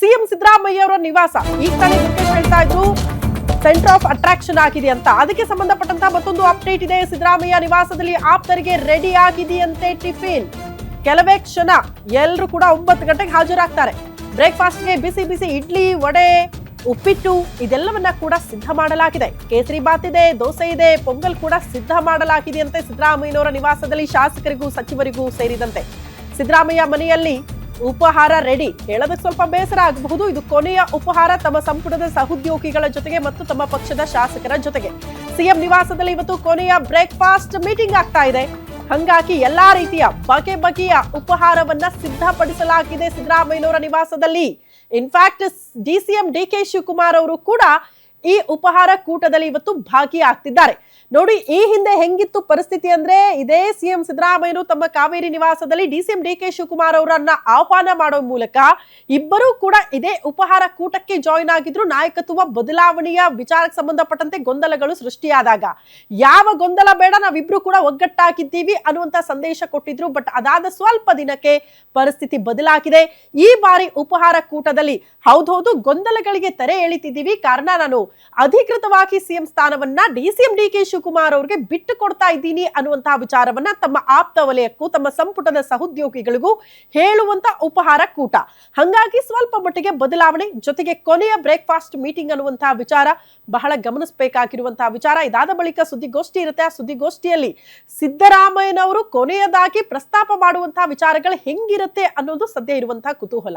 CM Siddaramaiah ಅವರ ನಿವಾಸ ಈಗ ತಾನೇ ಮುಖೇಶ್ ಹೇಳ್ತಾ ಇದ್ರು ಸೆಂಟರ್ ಆಫ್ ಅಟ್ರಾಕ್ಷನ್ ಆಗಿದೆ ಅಂತ. ಅದಕ್ಕೆ ಸಂಬಂಧಪಟ್ಟಂತ ಮತ್ತೊಂದು ಅಪ್ಡೇಟ್ ಇದೆ. ಸಿದ್ದರಾಮಯ್ಯ ನಿವಾಸದಲ್ಲಿ ಆಪ್ತರಿಗೆ ರೆಡಿ ಆಗಿದೆಯಂತೆ ಟಿಫಿನ್. ಕೆಲವೇ ಕ್ಷಣ ಎಲ್ಲರೂ ಕೂಡ 9 ಗಂಟೆಗೆ ಹಾಜರಾಗ್ತಾರೆ. ಬ್ರೇಕ್ಫಾಸ್ಟ್ಗೆ ಬಿಸಿ ಬಿಸಿ ಇಡ್ಲಿ, ವಡೆ, ಉಪ್ಪಿಟ್ಟು ಇದೆಲ್ಲವನ್ನ ಕೂಡ ಸಿದ್ಧ ಮಾಡಲಾಗಿದೆ. ಕೇಸರಿ ಬಾತ್ ಇದೆ, ದೋಸೆ ಇದೆ, ಪೊಂಗಲ್ ಕೂಡ ಸಿದ್ಧ ಮಾಡಲಾಗಿದೆಯಂತೆ ಸಿದ್ದರಾಮಯ್ಯನವರ ನಿವಾಸದಲ್ಲಿ. ಶಾಸಕರಿಗೂ ಸಚಿವರಿಗೂ ಸೇರಿದಂತೆ ಸಿದ್ದರಾಮಯ್ಯ ಮನೆಯಲ್ಲಿ ಉಪಹಾರ ರೆಡಿ. ಹೇಳೋದಕ್ಕೆ ಸ್ವಲ್ಪ ಬೇಸರ ಆಗಬಹುದು. ಇದು ಕೊನೆಯ ಉಪಹಾರ ತಮ್ಮ ಸಂಪುಟದ ಸಹೋದ್ಯೋಗಿಗಳ ಜೊತೆಗೆ ಮತ್ತು ತಮ್ಮ ಪಕ್ಷದ ಶಾಸಕರ ಜೊತೆಗೆ. ಸಿಎಂ ನಿವಾಸದಲ್ಲಿ ಇವತ್ತು ಕೊನೆಯ ಬ್ರೇಕ್ಫಾಸ್ಟ್ ಮೀಟಿಂಗ್ ಆಗ್ತಾ ಇದೆ. ಹಂಗಾಗಿ ಎಲ್ಲಾ ರೀತಿಯ ಬಗೆ ಬಗೆಯ ಉಪಹಾರವನ್ನ ಸಿದ್ಧಪಡಿಸಲಾಗಿದೆ ಸಿದ್ದರಾಮಯ್ಯನವರ ನಿವಾಸದಲ್ಲಿ. ಇನ್ಫ್ಯಾಕ್ಟ್ ಡಿಸಿಎಂ ಡಿಕೆ ಶಿವಕುಮಾರ್ ಅವರು ಕೂಡ ಈ ಉಪಹಾರ ಕೂಟದಲ್ಲಿ ಇವತ್ತು ಭಾಗಿಯಾಗ್ತಿದ್ದಾರೆ. ನೋಡಿ, ಈ ಹಿಂದೆ ಹೆಂಗಿತ್ತು ಪರಿಸ್ಥಿತಿ ಅಂದ್ರೆ, ಇದೇ ಸಿಎಂ ಸಿದ್ದರಾಮಯ್ಯರು ತಮ್ಮ ಕಾವೇರಿ ನಿವಾಸದಲ್ಲಿ ಡಿಸಿಎಂ ಡಿಕೆ ಶಿವಕುಮಾರ್ ಅವರನ್ನ ಆಹ್ವಾನ ಮಾಡೋ ಮೂಲಕ ಇಬ್ಬರೂ ಕೂಡ ಇದೇ ಉಪಹಾರ ಕೂಟಕ್ಕೆ ಜಾಯಿನ್ ಆಗಿದ್ರು. ನಾಯಕತ್ವ ಬದಲಾವಣೆಯ ವಿಚಾರಕ್ಕೆ ಸಂಬಂಧಪಟ್ಟಂತೆ ಗೊಂದಲಗಳು ಸೃಷ್ಟಿಯಾದಾಗ ಯಾವ ಗೊಂದಲ ಬೇಡ, ನಾವಿಬ್ರು ಕೂಡ ಒಗ್ಗಟ್ಟಾಗಿದ್ದೀವಿ ಅನ್ನುವಂತ ಸಂದೇಶ ಕೊಟ್ಟಿದ್ರು. ಬಟ್ ಅದಾದ ಸ್ವಲ್ಪ ದಿನಕ್ಕೆ ಪರಿಸ್ಥಿತಿ ಬದಲಾಗಿದೆ. ಈ ಬಾರಿ ಉಪಹಾರ ಕೂಟದಲ್ಲಿ ಹೌದೌದು ಗೊಂದಲಗಳಿಗೆ ತೆರೆ ಎಳಿತಿದ್ದೀವಿ. ಕಾರಣ ನಾನು ಅಧಿಕೃತವಾಗಿ ಸಿಎಂ ಸ್ಥಾನವನ್ನ ಡಿಸಿಎಂ ಡಿಕೆ ಶಿವಕುಮಾರ್ ಅವರಿಗೆ ಬಿಟ್ಟು ಕೊಡ್ತಾ ಇದ್ದೀನಿ ಅನ್ನುವಂತಹ ವಿಚಾರವನ್ನ ತಮ್ಮ ಆಪ್ತ ವಲಯಕ್ಕೂ ತಮ್ಮ ಸಂಪುಟದ ಸಹೋದ್ಯೋಗಿಗಳಿಗೂ ಹೇಳುವಂತ ಉಪಹಾರ ಕೂಟ. ಹಂಗಾಗಿ ಸ್ವಲ್ಪ ಮಟ್ಟಿಗೆ ಬದಲಾವಣೆ, ಜೊತೆಗೆ ಕೊನೆಯ ಬ್ರೇಕ್ಫಾಸ್ಟ್ ಮೀಟಿಂಗ್ ಅನ್ನುವಂತಹ ವಿಚಾರ ಬಹಳ ಗಮನಿಸಬೇಕಾಗಿರುವಂತಹ ವಿಚಾರ. ಇದಾದ ಬಳಿಕ ಸುದ್ದಿಗೋಷ್ಠಿ ಇರುತ್ತೆ. ಆ ಸುದ್ದಿಗೋಷ್ಠಿಯಲ್ಲಿ ಸಿದ್ದರಾಮಯ್ಯನವರು ಕೊನೆಯದಾಗಿ ಪ್ರಸ್ತಾಪ ಮಾಡುವಂತಹ ವಿಚಾರಗಳು ಹೆಂಗಿರುತ್ತೆ ಅನ್ನೋದು ಸದ್ಯ ಇರುವಂತಹ ಕುತೂಹಲ.